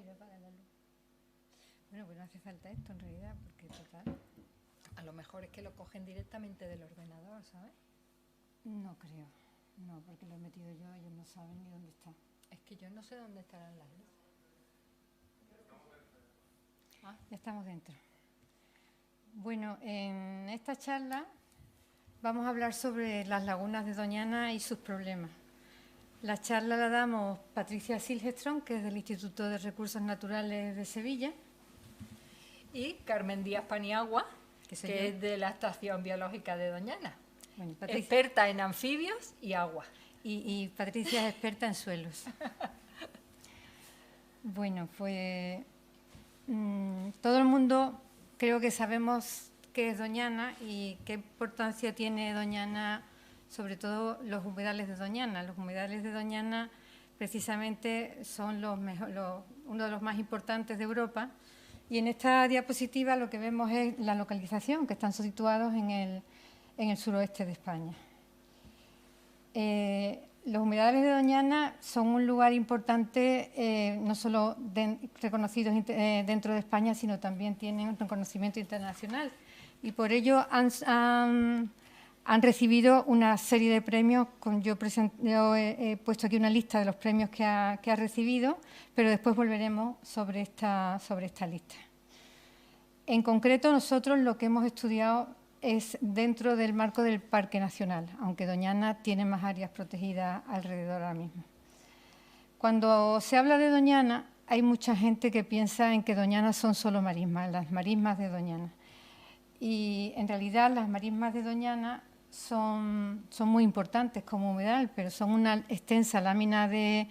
voy a apagar la luz. Bueno, pues no hace falta esto en realidad, porque total, a lo mejor es que lo cogen directamente del ordenador, ¿sabes? No creo, no, porque lo he metido yo, ellos no saben ni dónde está. Es que yo no sé dónde estarán las luces. Ya estamos dentro. Bueno, en esta charla vamos a hablar sobre las lagunas de Doñana y sus problemas. La charla la damos Patricia Siljeström, que es del Instituto de Recursos Naturales de Sevilla. Y Carmen Díaz Paniagua, que es de la Estación Biológica de Doñana. Bueno, experta en anfibios y agua. Y Patricia es experta en suelos. Bueno, pues todo el mundo creo que sabemos qué es Doñana y qué importancia tiene Doñana, sobre todo los humedales de Doñana. Los humedales de Doñana precisamente son uno de los más importantes de Europa. Y en esta diapositiva lo que vemos es la localización, que están situados en el suroeste de España. Los humedales de Doñana son un lugar importante, no solo reconocidos dentro de España, sino también tienen un reconocimiento internacional. Y por ello han recibido una serie de premios. Yo he puesto aquí una lista de los premios que ha recibido, pero después volveremos sobre esta lista. En concreto, nosotros lo que hemos estudiado es dentro del marco del Parque Nacional, aunque Doñana tiene más áreas protegidas alrededor ahora mismo. Cuando se habla de Doñana, hay mucha gente que piensa en que Doñana son solo marismas, las marismas de Doñana. Y en realidad las marismas de Doñana son muy importantes como humedal, pero son una extensa lámina de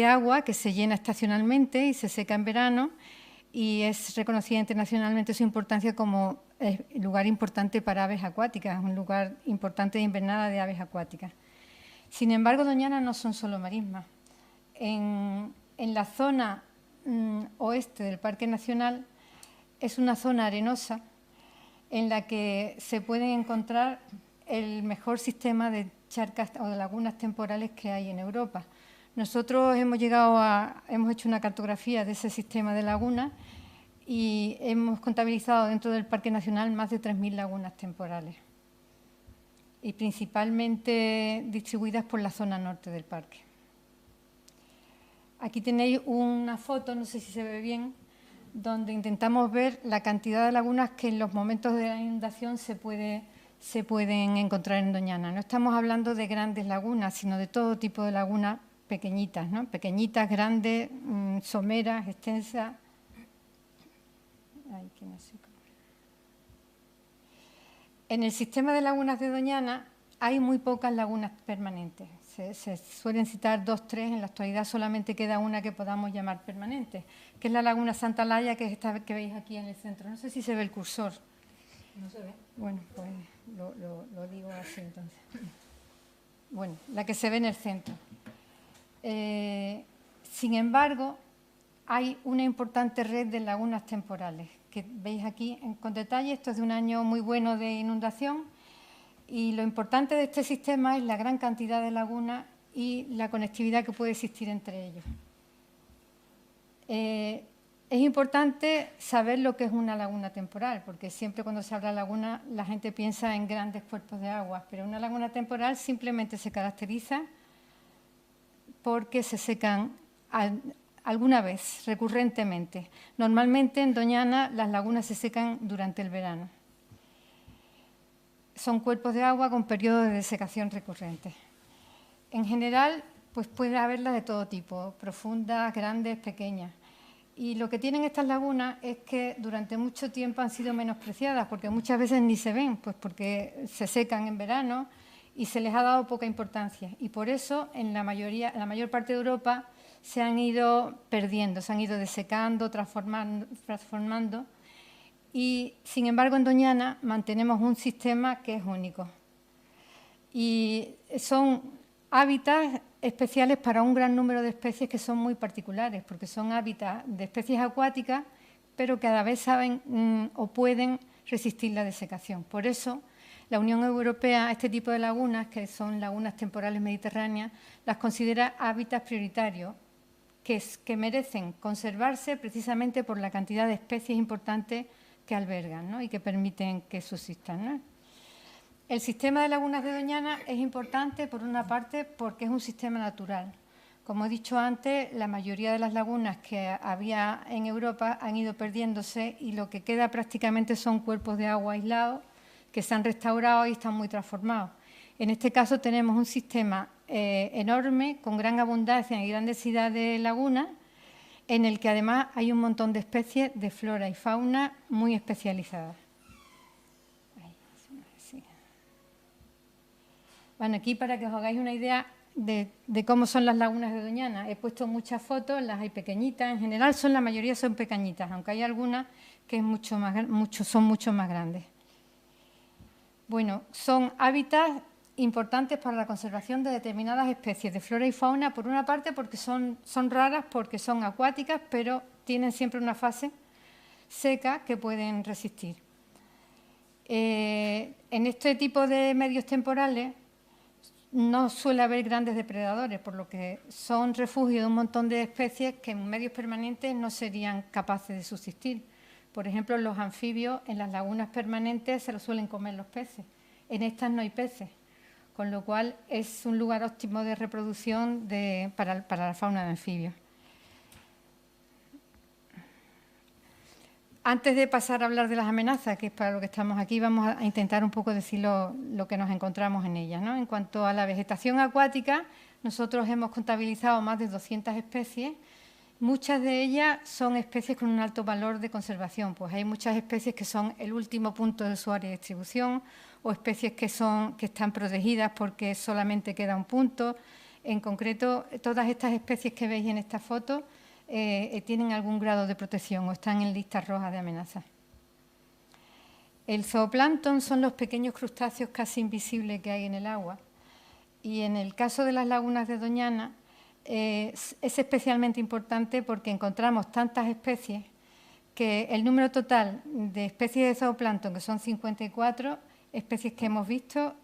agua que se llena estacionalmente y se seca en verano, y es reconocida internacionalmente su importancia como lugar importante para aves acuáticas, un lugar importante de invernada de aves acuáticas. Sin embargo, Doñana no son solo marismas. En la zona oeste del Parque Nacional es una zona arenosa en la que se pueden encontrar el mejor sistema de charcas o de lagunas temporales que hay en Europa. Nosotros hemos hecho una cartografía de ese sistema de lagunas y hemos contabilizado dentro del Parque Nacional más de 3.000 lagunas temporales, y principalmente distribuidas por la zona norte del parque. Aquí tenéis una foto, no sé si se ve bien, donde intentamos ver la cantidad de lagunas que en los momentos de la inundación se pueden encontrar en Doñana. No estamos hablando de grandes lagunas, sino de todo tipo de lagunas pequeñitas, ¿no? Pequeñitas, grandes, someras, extensas. Ay, que no sé cómo. En el sistema de lagunas de Doñana hay muy pocas lagunas permanentes. Se suelen citar 2, 3, en la actualidad solamente queda una que podamos llamar permanente, que es la laguna Santa Laya, que es esta que veis aquí en el centro. No sé si se ve el cursor. No se ve. Bueno, pues lo digo así entonces. Bueno, la que se ve en el centro. Sin embargo, hay una importante red de lagunas temporales, que veis aquí con detalle. Esto es de un año muy bueno de inundación, y lo importante de este sistema es la gran cantidad de lagunas y la conectividad que puede existir entre ellos. Es importante saber lo que es una laguna temporal, porque siempre cuando se habla de laguna la gente piensa en grandes cuerpos de agua, pero una laguna temporal simplemente se caracteriza porque se secan alguna vez, recurrentemente. Normalmente en Doñana las lagunas se secan durante el verano. Son cuerpos de agua con periodos de desecación recurrentes. En general, pues puede haberlas de todo tipo, profundas, grandes, pequeñas. Y lo que tienen estas lagunas es que durante mucho tiempo han sido menospreciadas, porque muchas veces ni se ven, pues porque se secan en verano y se les ha dado poca importancia. Y por eso en la mayor parte de Europa se han ido perdiendo, se han ido desecando, transformando. Y, sin embargo, en Doñana mantenemos un sistema que es único. Y son hábitats especiales para un gran número de especies que son muy particulares, porque son hábitats de especies acuáticas, pero que a la vez saben o pueden resistir la desecación. Por eso, la Unión Europea, este tipo de lagunas, que son lagunas temporales mediterráneas, las considera hábitats prioritarios, que merecen conservarse precisamente por la cantidad de especies importantes que albergan, ¿no? Y que permiten que subsistan, ¿no? El sistema de lagunas de Doñana es importante, por una parte, porque es un sistema natural. Como he dicho antes, la mayoría de las lagunas que había en Europa han ido perdiéndose y lo que queda prácticamente son cuerpos de agua aislados que se han restaurado y están muy transformados. En este caso tenemos un sistema enorme, con gran abundancia y gran densidad de lagunas, en el que además hay un montón de especies de flora y fauna muy especializadas. Bueno, aquí para que os hagáis una idea de cómo son las lagunas de Doñana, he puesto muchas fotos, las hay pequeñitas, en general la mayoría son pequeñitas, aunque hay algunas que son mucho más grandes. Bueno, son hábitats importantes para la conservación de determinadas especies de flora y fauna, por una parte porque son raras, porque son acuáticas, pero tienen siempre una fase seca que pueden resistir. En este tipo de medios temporales no suele haber grandes depredadores, por lo que son refugio de un montón de especies que en medios permanentes no serían capaces de subsistir. Por ejemplo, los anfibios en las lagunas permanentes se los suelen comer los peces. En estas no hay peces, con lo cual es un lugar óptimo de reproducción para la fauna de anfibios. Antes de pasar a hablar de las amenazas, que es para lo que estamos aquí, vamos a intentar un poco decir lo que nos encontramos en ellas, ¿no? En cuanto a la vegetación acuática, nosotros hemos contabilizado más de 200 especies. Muchas de ellas son especies con un alto valor de conservación, pues hay muchas especies que son el último punto de su área de distribución o especies que están protegidas porque solamente queda un punto. En concreto, todas estas especies que veis en esta foto tienen algún grado de protección o están en listas rojas de amenazas. El zooplancton son los pequeños crustáceos casi invisibles que hay en el agua y en el caso de las lagunas de Doñana es especialmente importante porque encontramos tantas especies que el número total de especies de zooplancton, que son 54 especies que hemos visto,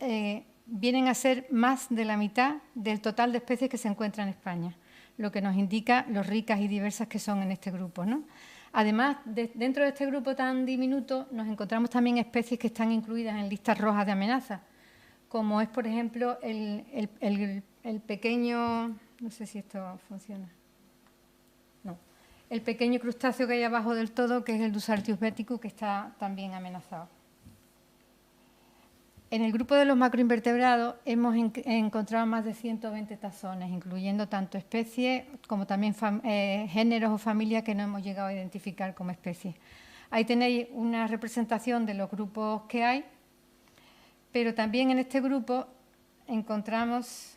vienen a ser más de la mitad del total de especies que se encuentran en España, lo que nos indica lo ricas y diversas que son en este grupo, ¿no? Además, dentro de este grupo tan diminuto nos encontramos también especies que están incluidas en listas rojas de amenazas, como es, por ejemplo, el pequeño... No sé si esto funciona. No. El pequeño crustáceo que hay abajo del todo, que es el Dusartius beticus, que está también amenazado. En el grupo de los macroinvertebrados hemos encontrado más de 120 taxones, incluyendo tanto especies como también géneros o familias que no hemos llegado a identificar como especies. Ahí tenéis una representación de los grupos que hay, pero también en este grupo encontramos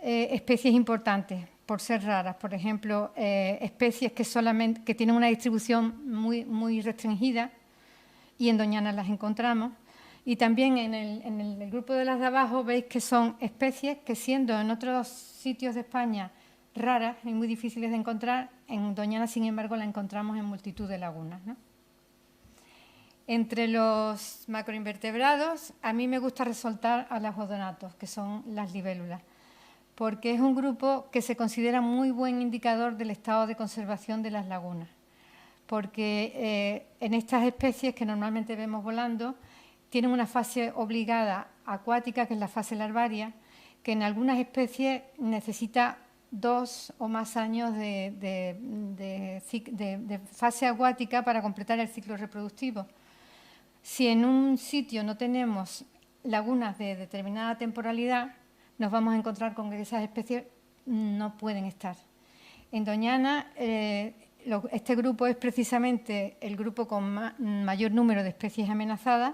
especies importantes por ser raras. Por ejemplo, especies que tienen una distribución muy restringida y en Doñana las encontramos. Y también en el grupo de las de abajo veis que son especies que, siendo en otros sitios de España raras y muy difíciles de encontrar, en Doñana, sin embargo, la encontramos en multitud de lagunas, ¿no? Entre los macroinvertebrados, a mí me gusta resaltar a los odonatos, que son las libélulas, porque es un grupo que se considera muy buen indicador del estado de conservación de las lagunas, porque en estas especies que normalmente vemos volando, tienen una fase obligada acuática, que es la fase larvaria, que en algunas especies necesita 2 o más años de fase acuática para completar el ciclo reproductivo. Si en un sitio no tenemos lagunas de determinada temporalidad, nos vamos a encontrar con que esas especies no pueden estar. En Doñana, este grupo es precisamente el grupo con mayor número de especies amenazadas.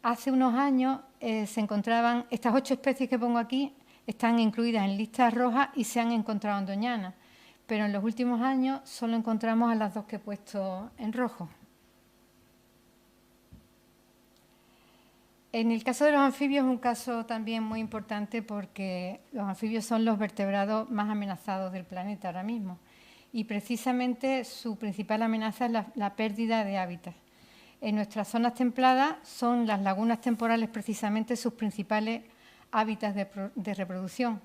Hace unos años se encontraban, estas 8 especies que pongo aquí, están incluidas en listas rojas y se han encontrado en Doñana, pero en los últimos años solo encontramos a las 2 que he puesto en rojo. En el caso de los anfibios es un caso también muy importante porque los anfibios son los vertebrados más amenazados del planeta ahora mismo y precisamente su principal amenaza es la pérdida de hábitat. En nuestras zonas templadas son las lagunas temporales precisamente sus principales hábitats de reproducción,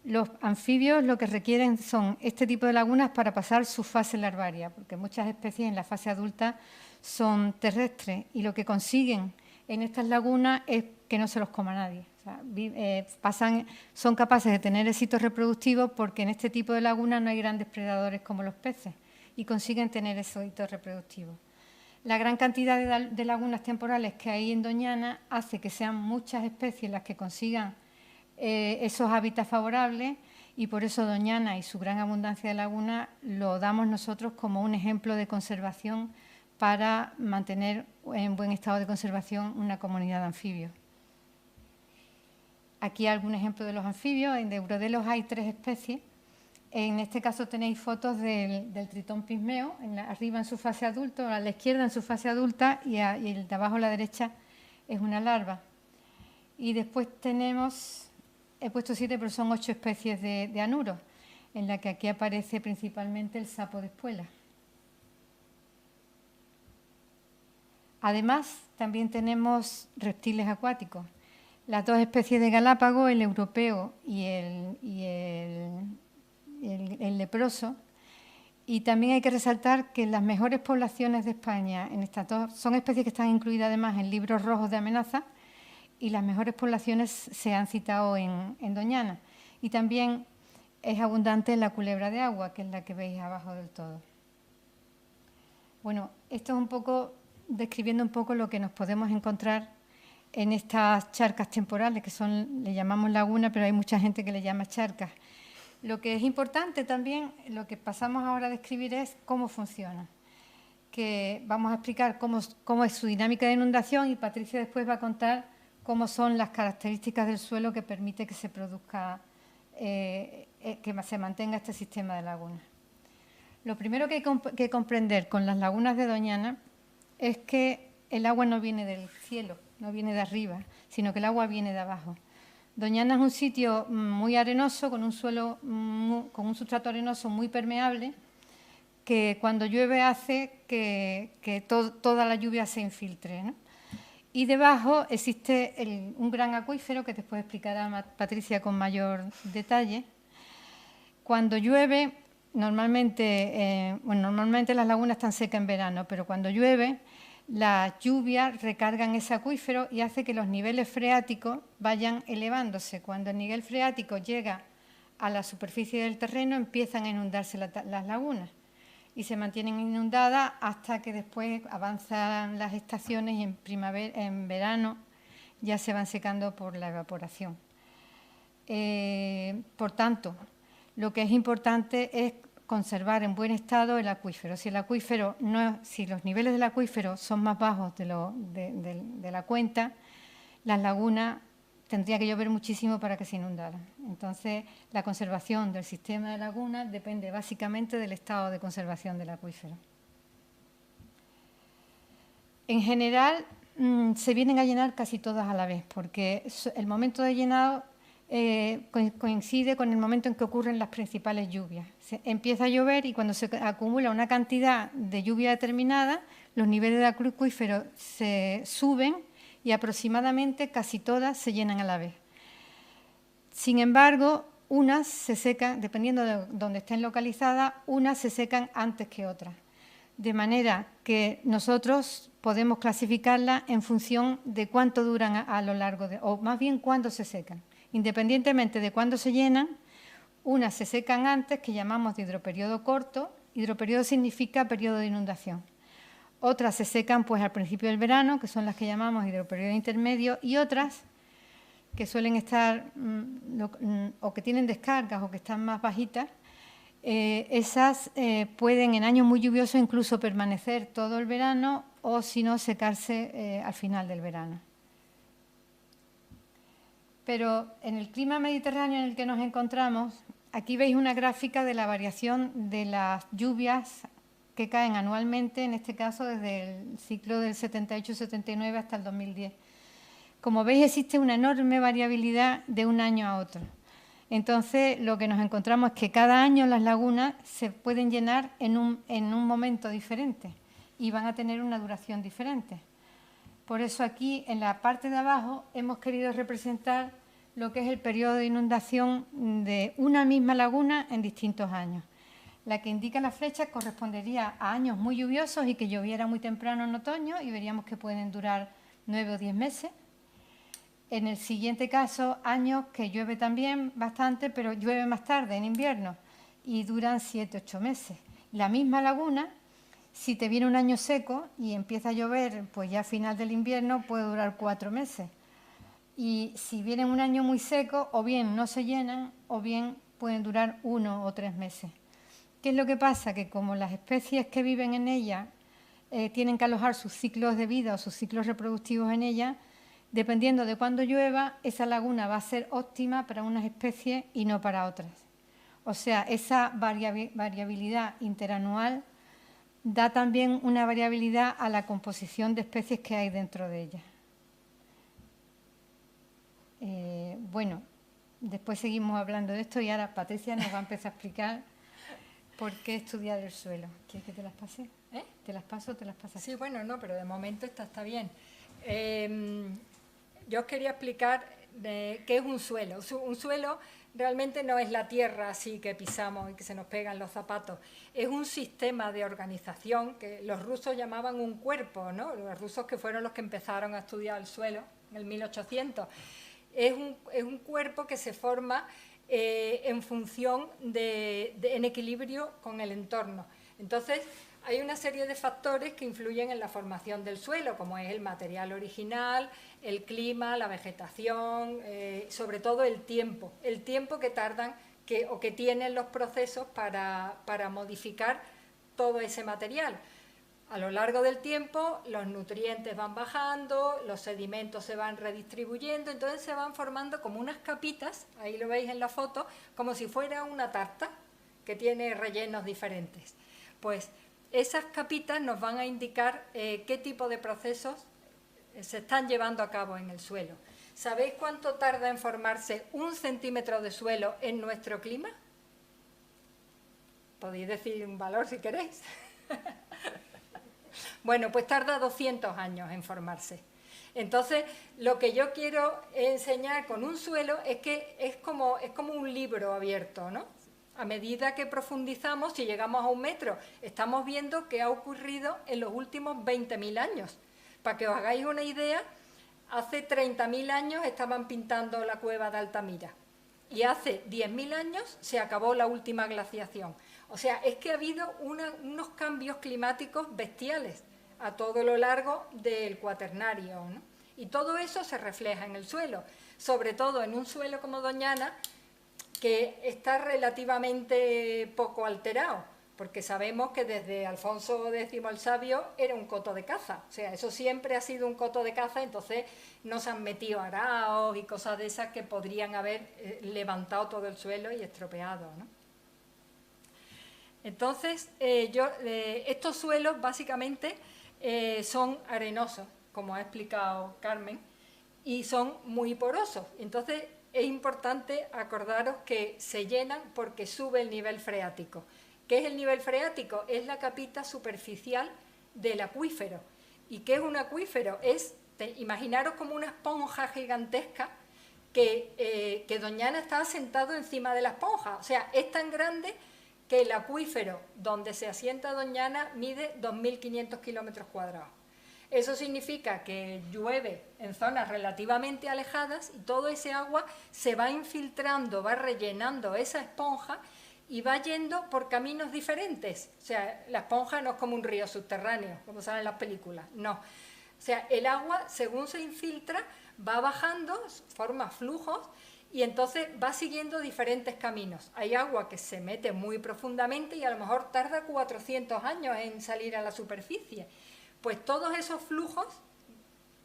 Los anfibios lo que requieren son este tipo de lagunas para pasar su fase larvaria, porque muchas especies en la fase adulta son terrestres y lo que consiguen en estas lagunas es que no se los coma nadie. O sea, son capaces de tener éxitos reproductivos porque en este tipo de lagunas no hay grandes predadores como los peces y consiguen tener esos éxitos reproductivos. La gran cantidad de lagunas temporales que hay en Doñana hace que sean muchas especies las que consigan esos hábitats favorables y por eso Doñana y su gran abundancia de lagunas lo damos nosotros como un ejemplo de conservación para mantener en buen estado de conservación una comunidad de anfibios. Aquí algún ejemplo de los anfibios. En Eurodelos hay 3 especies. En este caso tenéis fotos del tritón pigmeo, arriba en su fase adulta, a la izquierda en su fase adulta y el de abajo a la derecha es una larva. Y después tenemos, he puesto 7, pero son 8 especies de anuros, en la que aquí aparece principalmente el sapo de espuela. Además, también tenemos reptiles acuáticos. Las 2 especies de Galápagos, el europeo y el leproso. Y también hay que resaltar que las mejores poblaciones de España en estas 2 son especies que están incluidas además en libros rojos de amenaza y las mejores poblaciones se han citado en Doñana. Y también es abundante la culebra de agua, que es la que veis abajo del todo. Bueno, esto es un poco describiendo un poco lo que nos podemos encontrar en estas charcas temporales, que son, le llamamos laguna, pero hay mucha gente que le llama charcas. Lo que es importante también, lo que pasamos ahora a describir es cómo funciona. Que vamos a explicar cómo es su dinámica de inundación y Patricia después va a contar cómo son las características del suelo que permite que se produzca, que se mantenga este sistema de lagunas. Lo primero que hay que comprender con las lagunas de Doñana es que el agua no viene del cielo, no viene de arriba, sino que el agua viene de abajo. Doñana es un sitio muy arenoso, con un suelo, con un sustrato arenoso muy permeable, que cuando llueve hace que toda la lluvia se infiltre, ¿no? Y debajo existe un gran acuífero, que después explicará Patricia con mayor detalle. Cuando llueve, normalmente las lagunas están secas en verano, pero cuando llueve, las lluvias recargan ese acuífero y hace que los niveles freáticos vayan elevándose. Cuando el nivel freático llega a la superficie del terreno, empiezan a inundarse las lagunas y se mantienen inundadas hasta que después avanzan las estaciones y en verano ya se van secando por la evaporación. Por tanto, lo que es importante es conservar en buen estado el acuífero. Si los niveles del acuífero son más bajos de la cuenta, las lagunas tendría que llover muchísimo para que se inundaran. Entonces, la conservación del sistema de lagunas depende básicamente del estado de conservación del acuífero. En general, se vienen a llenar casi todas a la vez, porque el momento de llenado coincide con el momento en que ocurren las principales lluvias. Empieza a llover y cuando se acumula una cantidad de lluvia determinada, los niveles de acuífero se suben y aproximadamente casi todas se llenan a la vez. Sin embargo, unas se secan, dependiendo de dónde estén localizadas, unas se secan antes que otras. De manera que nosotros podemos clasificarlas en función de cuánto duran a lo largo o más bien cuándo se secan. Independientemente de cuándo se llenan, unas se secan antes, que llamamos de hidroperiodo corto. Hidroperiodo significa periodo de inundación. Otras se secan pues al principio del verano, que son las que llamamos hidroperiodo intermedio, y otras que suelen estar o que tienen descargas o que están más bajitas, esas pueden en años muy lluviosos incluso permanecer todo el verano o si no secarse al final del verano. Pero en el clima mediterráneo en el que nos encontramos, aquí veis una gráfica de la variación de las lluvias que caen anualmente, en este caso desde el ciclo del 78-79 hasta el 2010. Como veis, existe una enorme variabilidad de un año a otro. Entonces, lo que nos encontramos es que cada año las lagunas se pueden llenar en un momento diferente y van a tener una duración diferente. Por eso aquí, en la parte de abajo, hemos querido representar lo que es el periodo de inundación de una misma laguna en distintos años. La que indica la flecha correspondería a años muy lluviosos y que lloviera muy temprano en otoño, y veríamos que pueden durar 9 o 10 meses. En el siguiente caso, años que llueve también bastante, pero llueve más tarde, en invierno, y duran 7 o 8 meses. La misma laguna, si te viene un año seco y empieza a llover, pues ya a final del invierno puede durar 4 meses. Y si viene un año muy seco, o bien no se llenan, o bien pueden durar 1 o 3 meses. ¿Qué es lo que pasa? Que como las especies que viven en ella tienen que alojar sus ciclos de vida o sus ciclos reproductivos en ella, dependiendo de cuándo llueva, esa laguna va a ser óptima para unas especies y no para otras. O sea, esa variabilidad interanual da también una variabilidad a la composición de especies que hay dentro de ella. Bueno, después seguimos hablando de esto y ahora Patricia nos va a empezar a explicar por qué estudiar el suelo. ¿Quieres que te las pase? ¿Te las paso o te las pasas? Sí, bueno, no, pero de momento esta está bien. Yo os quería explicar qué es un suelo. Un suelo realmente no es la tierra así que pisamos y que se nos pegan los zapatos. Es un sistema de organización que los rusos llamaban un cuerpo, ¿no? Los rusos, que fueron los que empezaron a estudiar el suelo en el 1800. Es un cuerpo que se forma en función en equilibrio con el entorno. Entonces, hay una serie de factores que influyen en la formación del suelo, como es el material original, el clima, la vegetación, sobre todo el tiempo que tardan o que tienen los procesos para modificar todo ese material. A lo largo del tiempo los nutrientes van bajando, los sedimentos se van redistribuyendo, entonces se van formando como unas capitas, ahí lo veis en la foto, como si fuera una tarta que tiene rellenos diferentes. Pues esas capitas nos van a indicar qué tipo de procesos se están llevando a cabo en el suelo. ¿Sabéis cuánto tarda en formarse 1 centímetro de suelo en nuestro clima? Podéis decir un valor si queréis. Bueno, pues tarda 200 años en formarse. Entonces, lo que yo quiero enseñar con un suelo es que es como un libro abierto, ¿no? A medida que profundizamos, si llegamos a 1 metro, estamos viendo qué ha ocurrido en los últimos 20.000 años. Para que os hagáis una idea, hace 30.000 años estaban pintando la cueva de Altamira y hace 10.000 años se acabó la última glaciación. O sea, es que ha habido unos cambios climáticos bestiales a todo lo largo del Cuaternario, ¿no? Y todo eso se refleja en el suelo, sobre todo en un suelo como Doñana, que está relativamente poco alterado, porque sabemos que desde Alfonso X el Sabio era un coto de caza, o sea, eso siempre ha sido un coto de caza, entonces no se han metido araos y cosas de esas que podrían haber levantado todo el suelo y estropeado, ¿no? Entonces, estos suelos básicamente son arenosos, como ha explicado Carmen, y son muy porosos. Entonces, es importante acordaros que se llenan porque sube el nivel freático. ¿Qué es el nivel freático? Es la capita superficial del acuífero. ¿Y qué es un acuífero? Imaginaros como una esponja gigantesca que Doñana está asentado encima de la esponja. O sea, es tan grande que el acuífero donde se asienta Doñana mide 2.500 kilómetros cuadrados. Eso significa que llueve en zonas relativamente alejadas y todo ese agua se va infiltrando, va rellenando esa esponja y va yendo por caminos diferentes. O sea, la esponja no es como un río subterráneo, como sale en las películas, no. O sea, el agua, según se infiltra, va bajando, forma flujos y entonces va siguiendo diferentes caminos. Hay agua que se mete muy profundamente y a lo mejor tarda 400 años en salir a la superficie. Pues todos esos flujos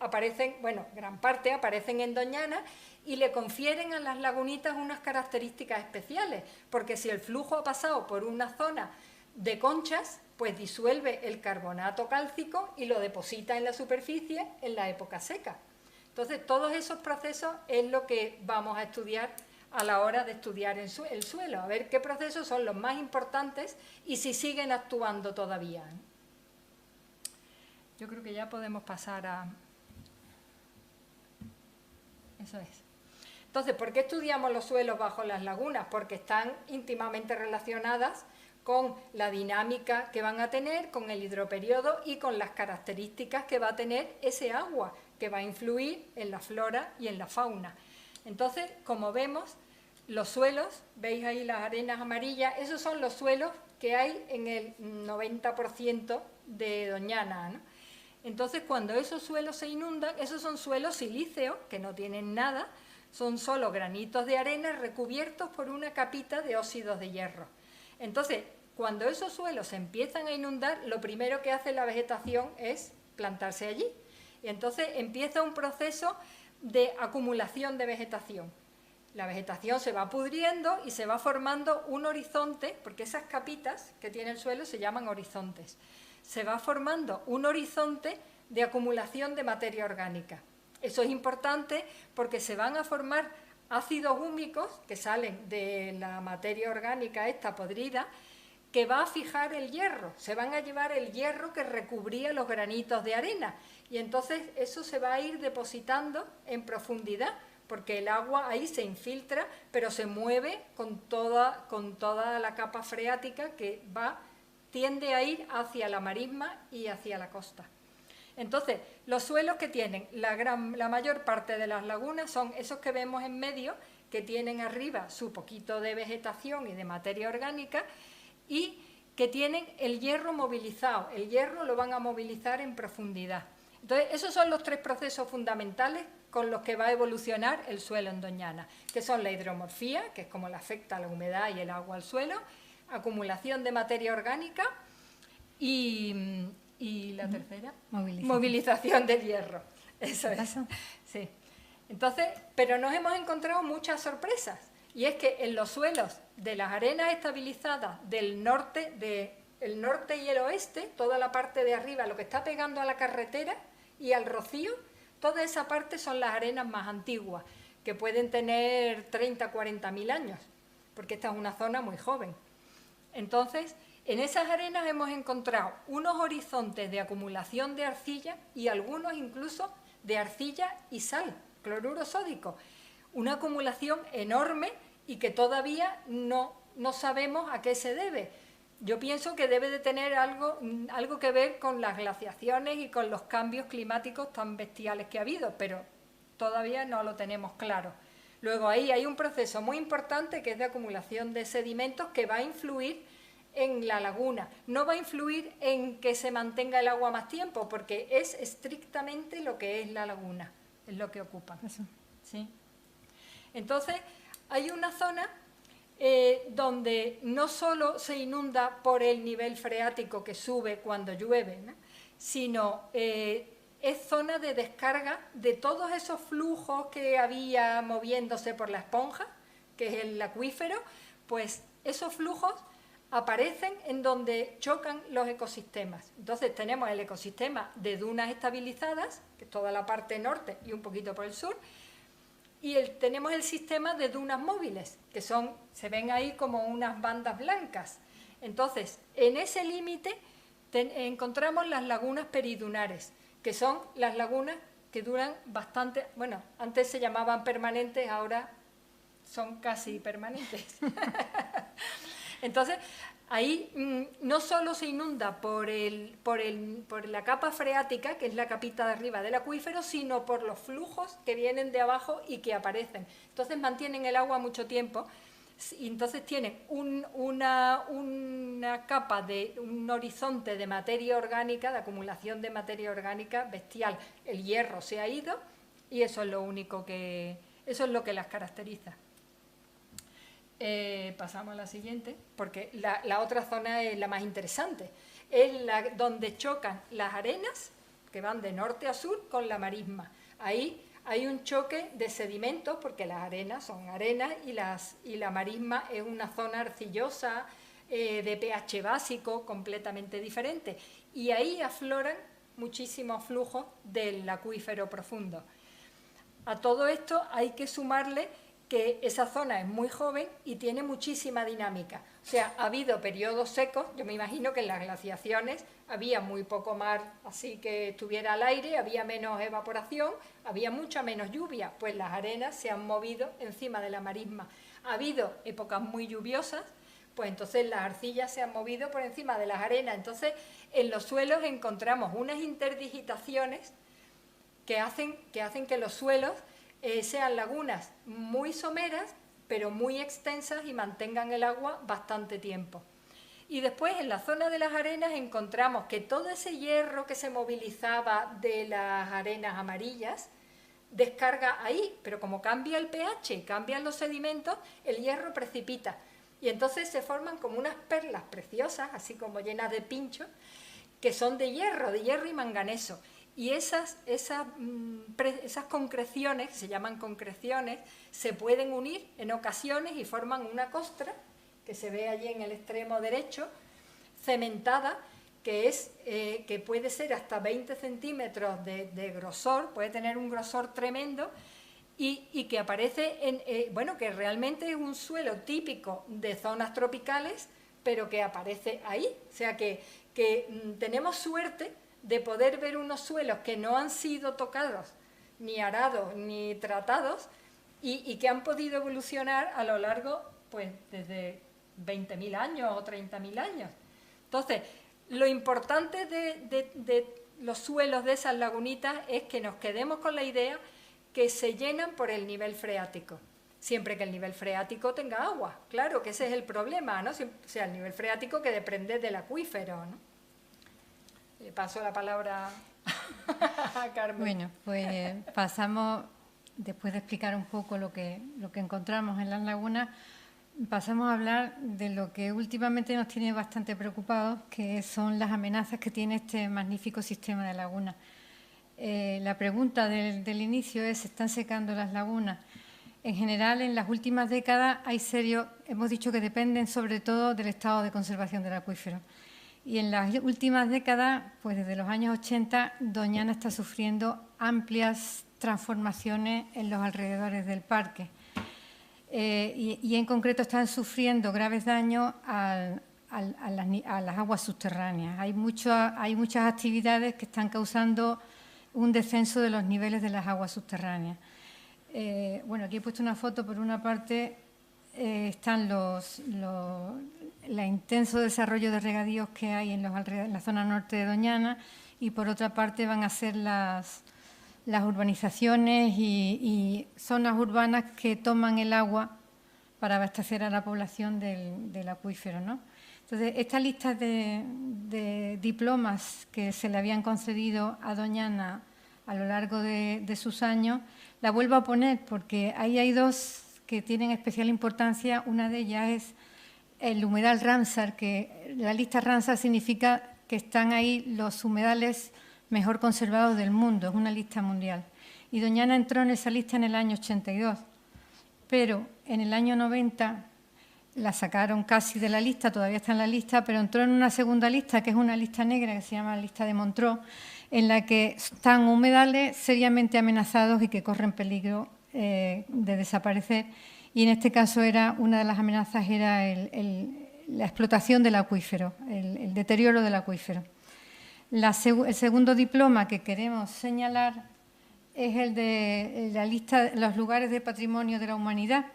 aparecen, bueno, gran parte aparecen en Doñana y le confieren a las lagunitas unas características especiales, porque si el flujo ha pasado por una zona de conchas, pues disuelve el carbonato cálcico y lo deposita en la superficie en la época seca. Entonces, todos esos procesos es lo que vamos a estudiar a la hora de estudiar el suelo, a ver qué procesos son los más importantes y si siguen actuando todavía. Yo creo que ya podemos pasar a... Eso es. Entonces, ¿por qué estudiamos los suelos bajo las lagunas? Porque están íntimamente relacionadas con la dinámica que van a tener, con el hidroperiodo y con las características que va a tener ese agua, que va a influir en la flora y en la fauna. Entonces, como vemos, los suelos, veis ahí las arenas amarillas, esos son los suelos que hay en el 90% de Doñana, ¿no? Entonces, cuando esos suelos se inundan, esos son suelos silíceos, que no tienen nada, son solo granitos de arena recubiertos por una capita de óxidos de hierro. Entonces, cuando esos suelos se empiezan a inundar, lo primero que hace la vegetación es plantarse allí. Y entonces empieza un proceso de acumulación de vegetación. La vegetación se va pudriendo y se va formando un horizonte, porque esas capitas que tiene el suelo se llaman horizontes. Se va formando un horizonte de acumulación de materia orgánica. Eso es importante porque se van a formar ácidos húmicos que salen de la materia orgánica esta podrida, que va a fijar el hierro. Se van a llevar el hierro que recubría los granitos de arena y entonces eso se va a ir depositando en profundidad, porque el agua ahí se infiltra, pero se mueve con toda la capa freática que tiende a ir hacia la marisma y hacia la costa. Entonces, los suelos que tienen la mayor parte de las lagunas son esos que vemos en medio, que tienen arriba su poquito de vegetación y de materia orgánica y que tienen el hierro movilizado. El hierro lo van a movilizar en profundidad. Entonces, esos son los tres procesos fundamentales con los que va a evolucionar el suelo en Doñana, que son la hidromorfía, que es como le afecta la humedad y el agua al suelo, acumulación de materia orgánica y la tercera, movilización del hierro. Eso es. Sí. Entonces, pero nos hemos encontrado muchas sorpresas, y es que en los suelos de las arenas estabilizadas del norte, el norte y el oeste, toda la parte de arriba, lo que está pegando a la carretera y al rocío, toda esa parte son las arenas más antiguas, que pueden tener 30, 40.000 años, porque esta es una zona muy joven. Entonces, en esas arenas hemos encontrado unos horizontes de acumulación de arcilla y algunos incluso de arcilla y sal, cloruro sódico. Una acumulación enorme y que todavía no sabemos a qué se debe. Yo pienso que debe de tener algo que ver con las glaciaciones y con los cambios climáticos tan bestiales que ha habido, pero todavía no lo tenemos claro. Luego ahí hay un proceso muy importante que es de acumulación de sedimentos que va a influir en la laguna. No va a influir en que se mantenga el agua más tiempo, porque es estrictamente lo que es la laguna, es lo que ocupa. Eso. ¿Sí? Entonces, hay una zona donde no solo se inunda por el nivel freático que sube cuando llueve, ¿no?, sino es zona de descarga de todos esos flujos que había moviéndose por la esponja, que es el acuífero. Pues esos flujos aparecen en donde chocan los ecosistemas. Entonces tenemos el ecosistema de dunas estabilizadas, que es toda la parte norte y un poquito por el sur, y tenemos el sistema de dunas móviles, que se ven ahí como unas bandas blancas. Entonces, en ese límite encontramos las lagunas peridunares, que son las lagunas que duran bastante, bueno, antes se llamaban permanentes, ahora son casi permanentes. Entonces, ahí no solo se inunda por la capa freática, que es la capita de arriba del acuífero, sino por los flujos que vienen de abajo y que aparecen. Entonces mantienen el agua mucho tiempo y entonces tienen una capa un horizonte de materia orgánica, de acumulación de materia orgánica bestial. El hierro se ha ido y eso es lo que las caracteriza. Pasamos a la siguiente, porque la otra zona es la más interesante. Es donde chocan las arenas, que van de norte a sur, con la marisma. Ahí hay un choque de sedimentos, porque las arenas son arenas y la marisma es una zona arcillosa, de pH básico, completamente diferente. Y ahí afloran muchísimos flujos del acuífero profundo. A todo esto hay que sumarle que esa zona es muy joven y tiene muchísima dinámica. O sea, ha habido periodos secos, yo me imagino que en las glaciaciones había muy poco mar así que estuviera al aire, había menos evaporación, había mucha menos lluvia, pues las arenas se han movido encima de la marisma. Ha habido épocas muy lluviosas, pues entonces las arcillas se han movido por encima de las arenas. Entonces, en los suelos encontramos unas interdigitaciones que hacen que los suelos sean lagunas muy someras, pero muy extensas y mantengan el agua bastante tiempo. Y después, en la zona de las arenas, encontramos que todo ese hierro que se movilizaba de las arenas amarillas descarga ahí, pero como cambia el pH, cambian los sedimentos, el hierro precipita. Y entonces se forman como unas perlas preciosas, así como llenas de pinchos, que son de hierro y manganeso. Y esas concreciones, que se llaman concreciones, se pueden unir en ocasiones y forman una costra, que se ve allí en el extremo derecho, cementada, que puede ser hasta 20 centímetros de grosor, puede tener un grosor tremendo, y que aparece, bueno, que realmente es un suelo típico de zonas tropicales, pero que aparece ahí. O sea que tenemos suerte de poder ver unos suelos que no han sido tocados, ni arados, ni tratados, y que han podido evolucionar a lo largo, pues, desde 20.000 años o 30.000 años. Entonces, lo importante de los suelos de esas lagunitas es que nos quedemos con la idea que se llenan por el nivel freático, siempre que el nivel freático tenga agua. Claro que ese es el problema, ¿no? O sea, el nivel freático que depende del acuífero, ¿no? Le paso la palabra a Carmen. Bueno, pues pasamos, después de explicar un poco lo que encontramos en las lagunas, pasamos a hablar de lo que últimamente nos tiene bastante preocupados, que son las amenazas que tiene este magnífico sistema de lagunas. La pregunta del inicio es: ¿se están secando las lagunas? En general, en las últimas décadas hemos dicho que dependen sobre todo del estado de conservación del acuífero. Y en las últimas décadas, pues desde los años 80, Doñana está sufriendo amplias transformaciones en los alrededores del parque. Y en concreto están sufriendo graves daños a las aguas subterráneas. Hay muchas actividades que están causando un descenso de los niveles de las aguas subterráneas. Bueno, aquí he puesto una foto. Por una parte están el intenso desarrollo de regadíos que hay en la zona norte de Doñana, y por otra parte van a ser las urbanizaciones y zonas urbanas que toman el agua para abastecer a la población del acuífero, ¿no? Entonces, esta lista de diplomas que se le habían concedido a Doñana a lo largo de sus años, la vuelvo a poner porque ahí hay dos que tienen especial importancia. Una de ellas es el humedal Ramsar, que la lista Ramsar significa que están ahí los humedales mejor conservados del mundo, es una lista mundial. Y Doñana entró en esa lista en el año 82, pero en el año 90 la sacaron casi de la lista, todavía está en la lista, pero entró en una segunda lista, que es una lista negra, que se llama la lista de Montreux, en la que están humedales seriamente amenazados y que corren peligro de desaparecer. Y en este caso una de las amenazas era la explotación del acuífero, el deterioro del acuífero. El segundo diploma que queremos señalar es el de la lista de los lugares de patrimonio de la humanidad,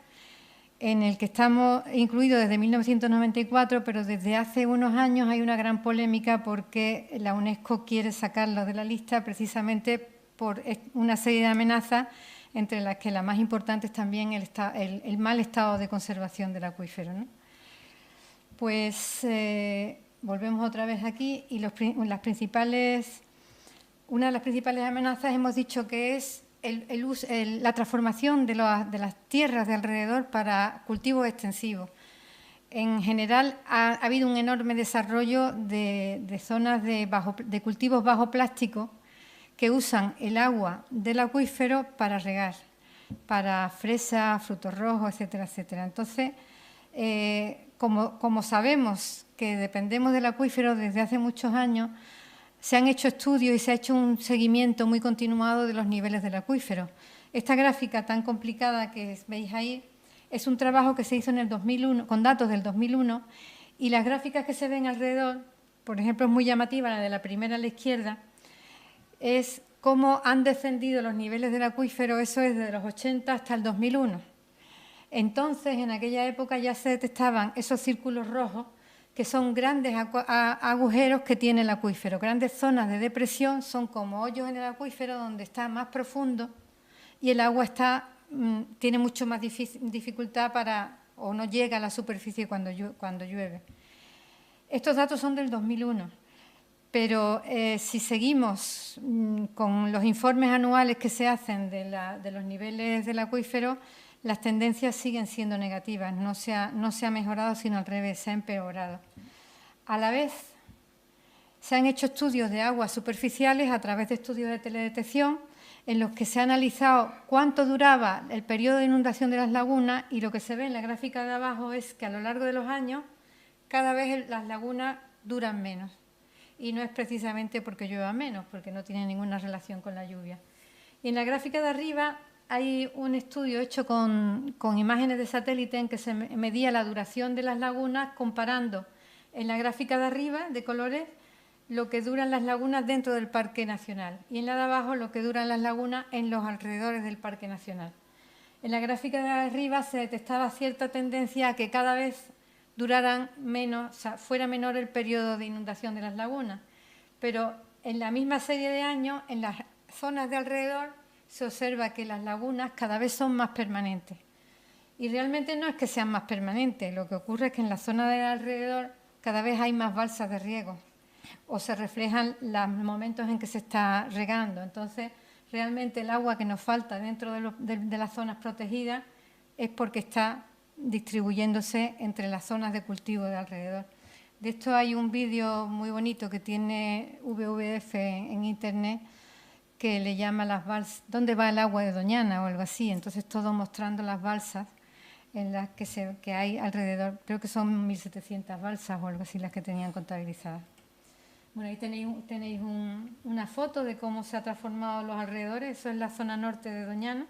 en el que estamos incluidos desde 1994, pero desde hace unos años hay una gran polémica porque la UNESCO quiere sacarlo de la lista precisamente por una serie de amenazas, entre las que la más importante es también el mal estado de conservación del acuífero, ¿no? Pues volvemos otra vez aquí, y una de las principales amenazas hemos dicho que es la transformación de las tierras de alrededor para cultivos extensivos. En general ha habido un enorme desarrollo de zonas de cultivos bajo plástico que usan el agua del acuífero para regar, para fresas, frutos rojos, etcétera, etcétera. Entonces, como sabemos que dependemos del acuífero desde hace muchos años, se han hecho estudios y se ha hecho un seguimiento muy continuado de los niveles del acuífero. Esta gráfica tan complicada que veis ahí es un trabajo que se hizo en el 2001, con datos del 2001, y las gráficas que se ven alrededor, por ejemplo, es muy llamativa la de la primera a la izquierda, es cómo han descendido los niveles del acuífero, eso es desde los 80 hasta el 2001. Entonces, en aquella época ya se detectaban esos círculos rojos, que son grandes agujeros que tiene el acuífero. Grandes zonas de depresión son como hoyos en el acuífero donde está más profundo y el agua tiene mucho más dificultad o no llega a la superficie cuando llueve. Estos datos son del 2001, pero si seguimos con los informes anuales que se hacen de los niveles del acuífero, las tendencias siguen siendo negativas, no se ha mejorado, sino al revés, se ha empeorado. A la vez, se han hecho estudios de aguas superficiales a través de estudios de teledetección en los que se ha analizado cuánto duraba el periodo de inundación de las lagunas, y lo que se ve en la gráfica de abajo es que a lo largo de los años cada vez las lagunas duran menos. Y no es precisamente porque llueva menos, porque no tiene ninguna relación con la lluvia. Y en la gráfica de arriba hay un estudio hecho con imágenes de satélite en que se medía la duración de las lagunas comparando en la gráfica de arriba, de colores, lo que duran las lagunas dentro del Parque Nacional y en la de abajo lo que duran las lagunas en los alrededores del Parque Nacional. En la gráfica de arriba se detectaba cierta tendencia a que cada vez duraran menos, o sea, fuera menor el periodo de inundación de las lagunas, pero en la misma serie de años, en las zonas de alrededor, se observa que las lagunas cada vez son más permanentes. Y realmente no es que sean más permanentes, lo que ocurre es que en la zona de alrededor cada vez hay más balsas de riego o se reflejan los momentos en que se está regando. Entonces, realmente el agua que nos falta dentro de las zonas protegidas es porque está distribuyéndose entre las zonas de cultivo de alrededor. De esto hay un vídeo muy bonito que tiene WWF en Internet, que le llama las balsas, ¿dónde va el agua de Doñana? O algo así. Entonces, todo mostrando las balsas en las que hay alrededor. Creo que son 1.700 balsas o algo así las que tenían contabilizadas. Bueno, ahí tenéis una foto de cómo se han transformado los alrededores. Eso es la zona norte de Doñana.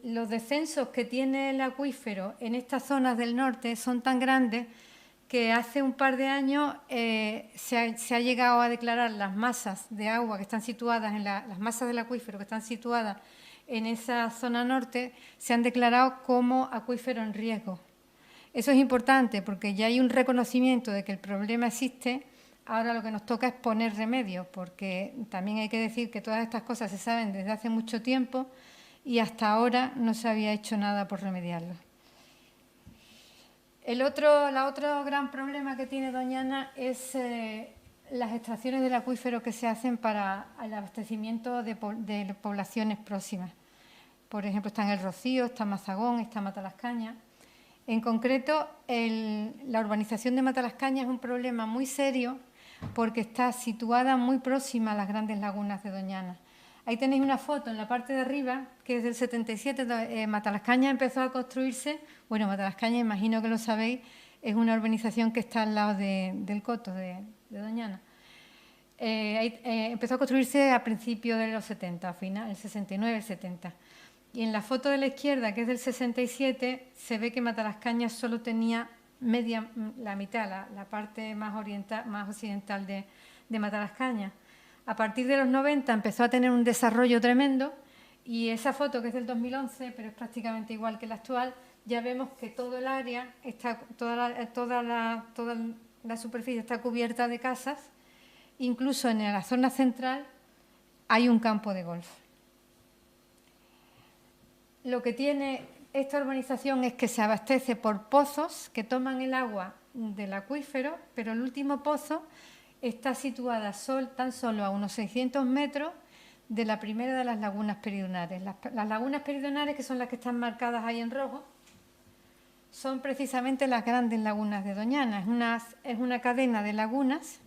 Los descensos que tiene el acuífero en estas zonas del norte son tan grandes que hace un par de años se ha llegado a declarar las masas de agua que están situadas las masas del acuífero que están situadas en esa zona norte, se han declarado como acuífero en riesgo. Eso es importante porque ya hay un reconocimiento de que el problema existe. Ahora lo que nos toca es poner remedio, porque también hay que decir que todas estas cosas se saben desde hace mucho tiempo y hasta ahora no se había hecho nada por remediarlo. El otro gran problema que tiene Doñana es las extracciones del acuífero que se hacen para el abastecimiento de poblaciones próximas. Por ejemplo, está en El Rocío, está Mazagón, está Matalascañas. En concreto, la urbanización de Matalascañas es un problema muy serio porque está situada muy próxima a las grandes lagunas de Doñana. Ahí tenéis una foto en la parte de arriba, que es del 77, Matalascañas empezó a construirse. Bueno, Matalascañas, imagino que lo sabéis, es una urbanización que está al lado del Coto de Doñana. Empezó a construirse a principios de los 70, al final, el 69, el 70. Y en la foto de la izquierda, que es del 67, se ve que Matalascañas solo tenía la mitad, la parte más occidental de Matalascañas. A partir de los 90 empezó a tener un desarrollo tremendo y esa foto, que es del 2011, pero es prácticamente igual que la actual, ya vemos que todo el área, toda la superficie está cubierta de casas. Incluso en la zona central hay un campo de golf. Lo que tiene esta urbanización es que se abastece por pozos que toman el agua del acuífero, pero el último pozo está situada tan solo a unos 600 metros de la primera de las lagunas meridionales. Las lagunas meridionales, que son las que están marcadas ahí en rojo, son precisamente las grandes lagunas de Doñana. Es una cadena de lagunas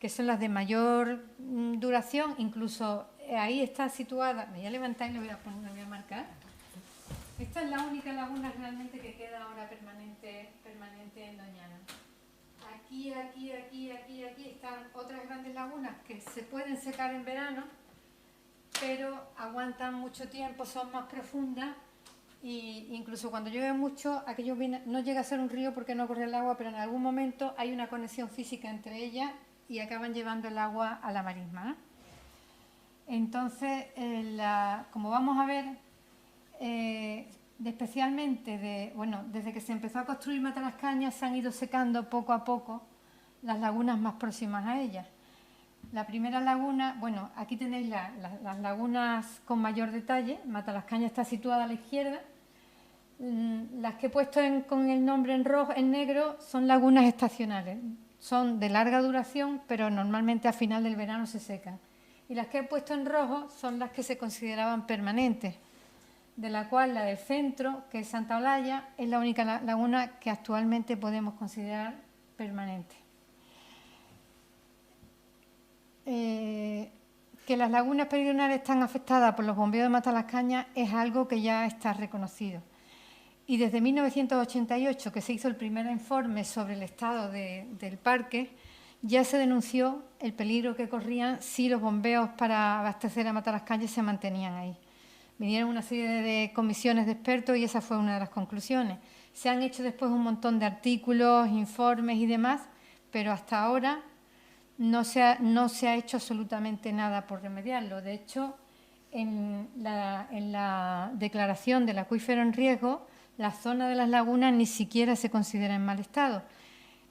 que son las de mayor duración. Incluso ahí está situada, me voy a levantar y lo voy a marcar. Esta es la única laguna realmente que queda ahora permanente en Doñana. Aquí están otras grandes lagunas que se pueden secar en verano, pero aguantan mucho tiempo, son más profundas e incluso cuando llueve mucho, aquello no llega a ser un río porque no corre el agua, pero en algún momento hay una conexión física entre ellas y acaban llevando el agua a la marisma, ¿no? Entonces, como vamos a ver, especialmente desde que se empezó a construir Matalascañas se han ido secando poco a poco las lagunas más próximas a ellas. La primera laguna, bueno, aquí tenéis las lagunas con mayor detalle. Matalascañas está situada a la izquierda. Las que he puesto con el nombre en negro son lagunas estacionales. Son de larga duración, pero normalmente a final del verano se secan. Y las que he puesto en rojo son las que se consideraban permanentes, de la cual la del centro, que es Santa Olalla, es la única laguna que actualmente podemos considerar permanente. Que las lagunas meridionales están afectadas por los bombeos de Matalascañas es algo que ya está reconocido. Y desde 1988, que se hizo el primer informe sobre el estado del parque, ya se denunció el peligro que corrían si los bombeos para abastecer a Matalascañas se mantenían ahí. Vinieron una serie de comisiones de expertos y esa fue una de las conclusiones. Se han hecho después un montón de artículos, informes y demás, pero hasta ahora no se ha hecho absolutamente nada por remediarlo. De hecho, en la declaración del acuífero en riesgo, la zona de las lagunas ni siquiera se considera en mal estado.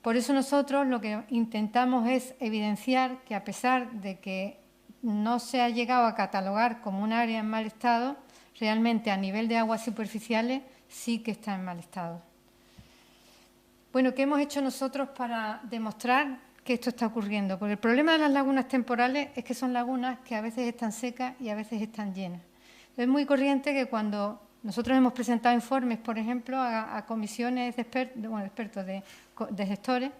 Por eso nosotros lo que intentamos es evidenciar que a pesar de que no se ha llegado a catalogar como un área en mal estado, realmente a nivel de aguas superficiales sí que está en mal estado. Bueno, ¿qué hemos hecho nosotros para demostrar que esto está ocurriendo? Porque el problema de las lagunas temporales es que son lagunas que a veces están secas y a veces están llenas. Es muy corriente que cuando nosotros hemos presentado informes, por ejemplo, a comisiones de expertos, de gestores,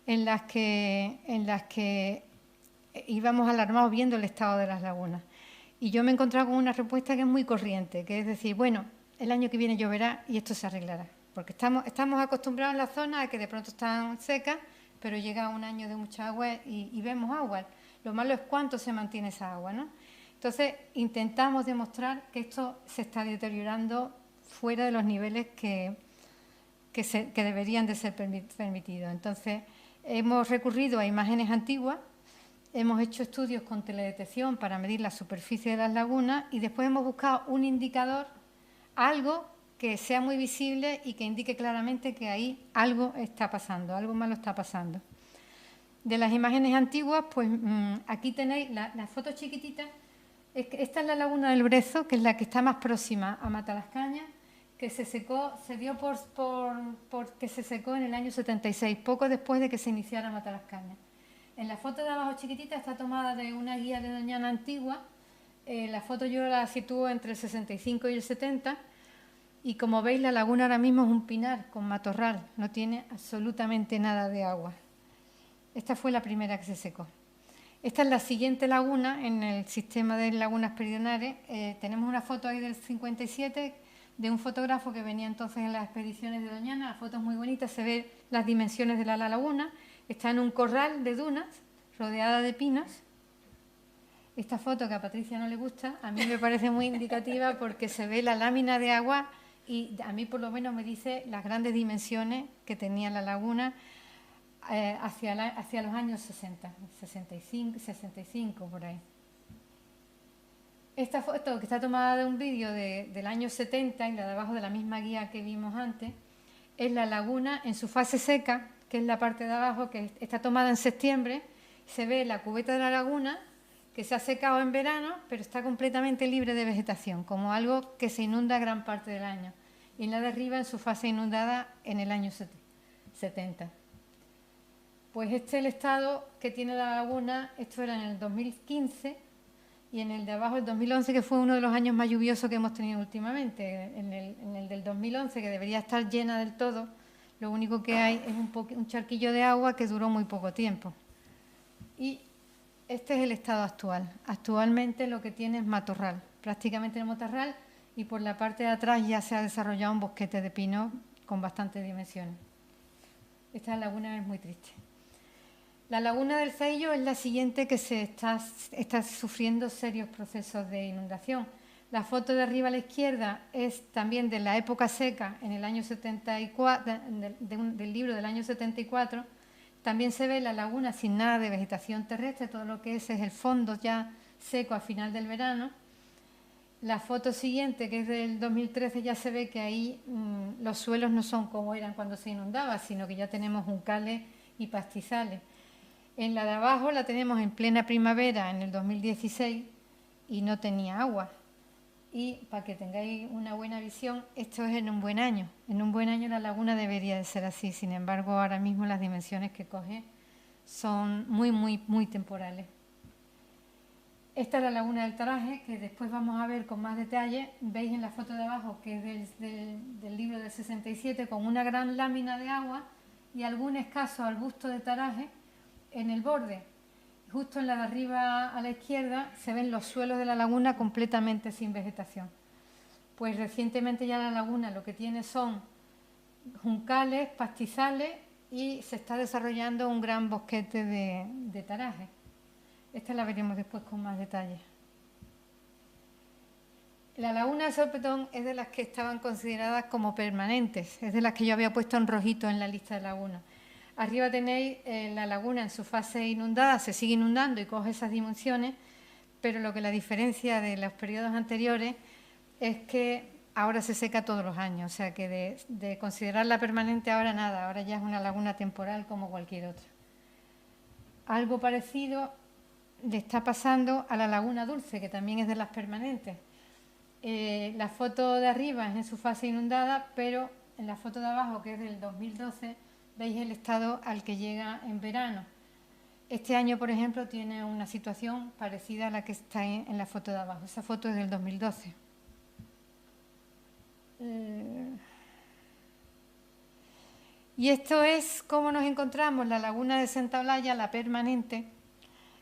en las que íbamos alarmados viendo el estado de las lagunas. Y yo me he encontrado con una respuesta que es muy corriente, que es decir, bueno, el año que viene lloverá y esto se arreglará. Porque estamos acostumbrados en la zona a que de pronto están secas, pero llega un año de mucha agua y vemos agua. Lo malo es cuánto se mantiene esa agua, ¿no? Entonces, intentamos demostrar que esto se está deteriorando fuera de los niveles que deberían de ser permitidos. Entonces, hemos recurrido a imágenes antiguas, hemos hecho estudios con teledetección para medir la superficie de las lagunas y después hemos buscado un indicador, algo que sea muy visible y que indique claramente que ahí algo está pasando, algo malo está pasando. De las imágenes antiguas, pues aquí tenéis las fotos chiquititas. Esta es la laguna del Brezo, que es la que está más próxima a Matalascañas, que se dio porque se secó en el año 76, poco después de que se iniciara Matalascañas. En la foto de abajo chiquitita está tomada de una guía de Doñana antigua. La foto yo la sitúo entre el 65 y el 70. Y como veis, la laguna ahora mismo es un pinar con matorral, no tiene absolutamente nada de agua. Esta fue la primera que se secó. Esta es la siguiente laguna en el sistema de lagunas meridionales. Tenemos una foto ahí del 57 de un fotógrafo que venía entonces en las expediciones de Doñana. La foto es muy bonita, se ven las dimensiones de la laguna. Está en un corral de dunas, rodeada de pinos. Esta foto, que a Patricia no le gusta, a mí me parece muy indicativa porque se ve la lámina de agua y a mí por lo menos me dice las grandes dimensiones que tenía la laguna hacia los años 60, 65 por ahí. Esta foto, que está tomada de un vídeo del año 70 y la de abajo de la misma guía que vimos antes, es la laguna en su fase seca, que es la parte de abajo, que está tomada en septiembre. Se ve la cubeta de la laguna, que se ha secado en verano, pero está completamente libre de vegetación, como algo que se inunda gran parte del año. Y la de arriba en su fase inundada en el año 70. Pues este es el estado que tiene la laguna. Esto era en el 2015 y en el de abajo el 2011, que fue uno de los años más lluviosos que hemos tenido últimamente. En el del 2011, que debería estar llena del todo, lo único que hay es un charquillo de agua que duró muy poco tiempo. Y este es el estado actual. Actualmente lo que tiene es matorral, prácticamente el matorral, y por la parte de atrás ya se ha desarrollado un bosquete de pino con bastantes dimensiones. Esta laguna es muy triste. La laguna del Zaillo es la siguiente que está sufriendo serios procesos de inundación. La foto de arriba a la izquierda es también de la época seca, en el año 74, del libro del año 74. También se ve la laguna sin nada de vegetación terrestre, todo lo que es el fondo ya seco a final del verano. La foto siguiente, que es del 2013, ya se ve que ahí los suelos no son como eran cuando se inundaba, sino que ya tenemos juncales y pastizales. En la de abajo la tenemos en plena primavera, en el 2016, y no tenía agua. Y para que tengáis una buena visión, esto es en un buen año. En un buen año la laguna debería de ser así. Sin embargo, ahora mismo las dimensiones que coge son muy temporales. Esta es la laguna del Taraje, que después vamos a ver con más detalle. Veis en la foto de abajo, que es del libro del 67, con una gran lámina de agua y algún escaso arbusto de Taraje en el borde. Justo en la de arriba a la izquierda se ven los suelos de la laguna completamente sin vegetación. Pues recientemente ya la laguna lo que tiene son juncales, pastizales y se está desarrollando un gran bosquete de Taraje. Esta la veremos después con más detalle. La laguna de Sorpetón es de las que estaban consideradas como permanentes, es de las que yo había puesto en rojito en la lista de lagunas. Arriba tenéis la laguna en su fase inundada, se sigue inundando y coge esas dimensiones, pero lo que la diferencia de los periodos anteriores es que ahora se seca todos los años, o sea que de considerarla permanente ahora nada, ahora ya es una laguna temporal como cualquier otra. Algo parecido le está pasando a la laguna Dulce, que también es de las permanentes. La foto de arriba es en su fase inundada, pero en la foto de abajo, que es del 2012, veis el estado al que llega en verano. Este año, por ejemplo, tiene una situación parecida a la que está en la foto de abajo. Esa foto es del 2012. Y esto es cómo nos encontramos la laguna de Santa Olalla, la permanente,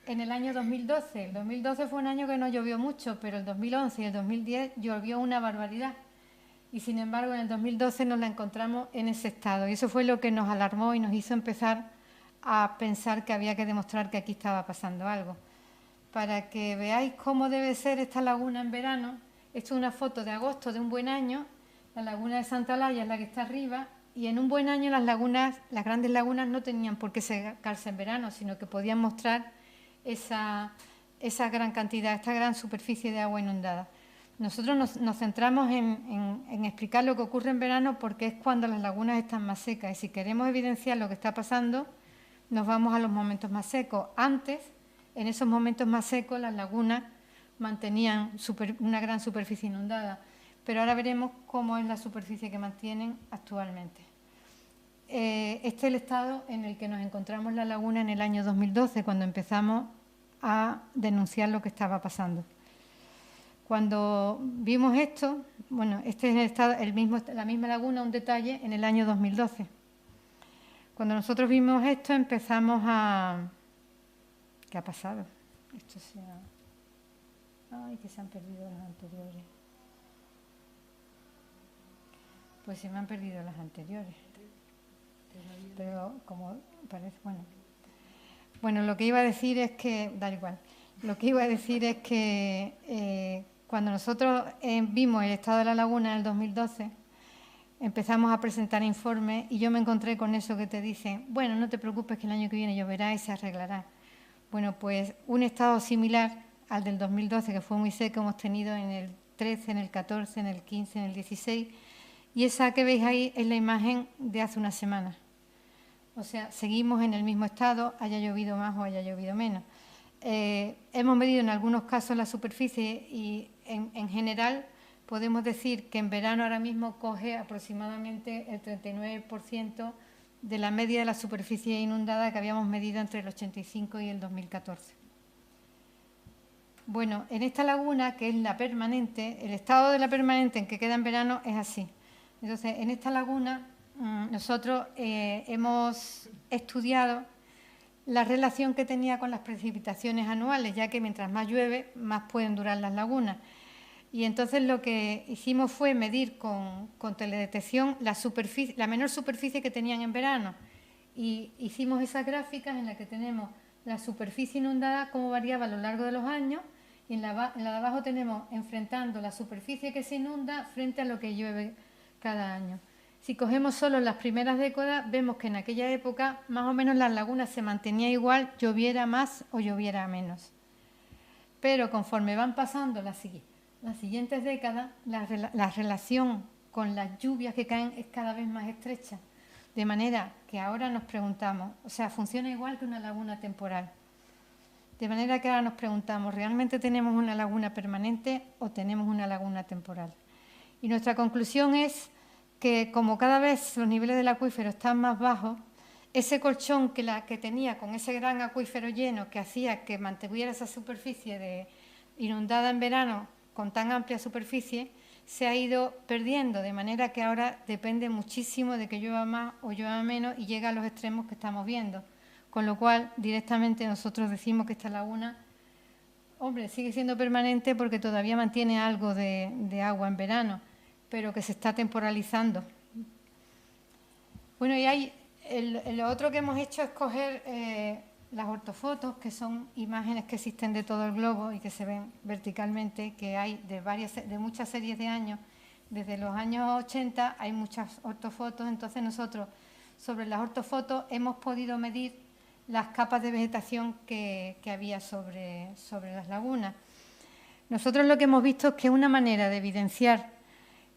en el año 2012. El 2012 fue un año que no llovió mucho, pero el 2011 y el 2010 llovió una barbaridad. Y sin embargo en el 2012 nos la encontramos en ese estado. Y eso fue lo que nos alarmó y nos hizo empezar a pensar que había que demostrar que aquí estaba pasando algo. Para que veáis cómo debe ser esta laguna en verano, esto es una foto de agosto de un buen año. La laguna de Santa Olalla es la que está arriba. Y en un buen año las grandes lagunas no tenían por qué secarse en verano, sino que podían mostrar esa gran cantidad, esta gran superficie de agua inundada. Nosotros nos centramos en explicar lo que ocurre en verano porque es cuando las lagunas están más secas y si queremos evidenciar lo que está pasando, nos vamos a los momentos más secos. Antes, en esos momentos más secos, las lagunas mantenían una gran superficie inundada, pero ahora veremos cómo es la superficie que mantienen actualmente. Este es el estado en el que nos encontramos la laguna en el año 2012, cuando empezamos a denunciar lo que estaba pasando. Cuando vimos esto, bueno, este es el estado, la misma laguna, un detalle, en el año 2012. Cuando nosotros vimos esto empezamos a... ¿Qué ha pasado? Esto se ha... Ay, que se han perdido las anteriores. Pues se me han perdido las anteriores. Pero como parece... Bueno, lo que iba a decir es que... Da igual. Lo que iba a decir es que cuando nosotros vimos el estado de la laguna en el 2012, empezamos a presentar informes y yo me encontré con eso que te dicen, bueno, no te preocupes que el año que viene lloverá y se arreglará. Bueno, pues un estado similar al del 2012, que fue muy seco, hemos tenido en el 13, en el 14, en el 15, en el 16, y esa que veis ahí es la imagen de hace una semana. O sea, seguimos en el mismo estado, haya llovido más o haya llovido menos. Hemos medido en algunos casos la superficie y en general podemos decir que en verano ahora mismo coge aproximadamente el 39% de la media de la superficie inundada que habíamos medido entre el 85 y el 2014. Bueno, en esta laguna, que es la permanente, el estado de la permanente en que queda en verano es así. Entonces, en esta laguna nosotros hemos estudiado la relación que tenía con las precipitaciones anuales, ya que mientras más llueve, más pueden durar las lagunas. Y entonces lo que hicimos fue medir con teledetección la menor superficie que tenían en verano Y hicimos esas gráficas en las que tenemos la superficie inundada, cómo variaba a lo largo de los años, y en la de abajo tenemos enfrentando la superficie que se inunda frente a lo que llueve cada año. Si cogemos solo las primeras décadas, vemos que en aquella época más o menos las lagunas se mantenía igual, lloviera más o lloviera menos. Pero conforme van pasando las siguientes décadas, la relación con las lluvias que caen es cada vez más estrecha. De manera que ahora nos preguntamos, o sea, funciona igual que una laguna temporal. De manera que ahora nos preguntamos, ¿realmente tenemos una laguna permanente o tenemos una laguna temporal? Y nuestra conclusión es que como cada vez los niveles del acuífero están más bajos, ese colchón que tenía con ese gran acuífero lleno que hacía que mantuviera esa superficie inundada en verano con tan amplia superficie, se ha ido perdiendo, de manera que ahora depende muchísimo de que llueva más o llueva menos y llega a los extremos que estamos viendo. Con lo cual, directamente nosotros decimos que esta laguna, hombre, sigue siendo permanente porque todavía mantiene algo de agua en verano, pero que se está temporalizando. Bueno, y lo otro que hemos hecho es coger las ortofotos, que son imágenes que existen de todo el globo y que se ven verticalmente, que hay de muchas series de años. Desde los años 80 hay muchas ortofotos, entonces nosotros sobre las ortofotos hemos podido medir las capas de vegetación que había sobre las lagunas. Nosotros lo que hemos visto es que una manera de evidenciar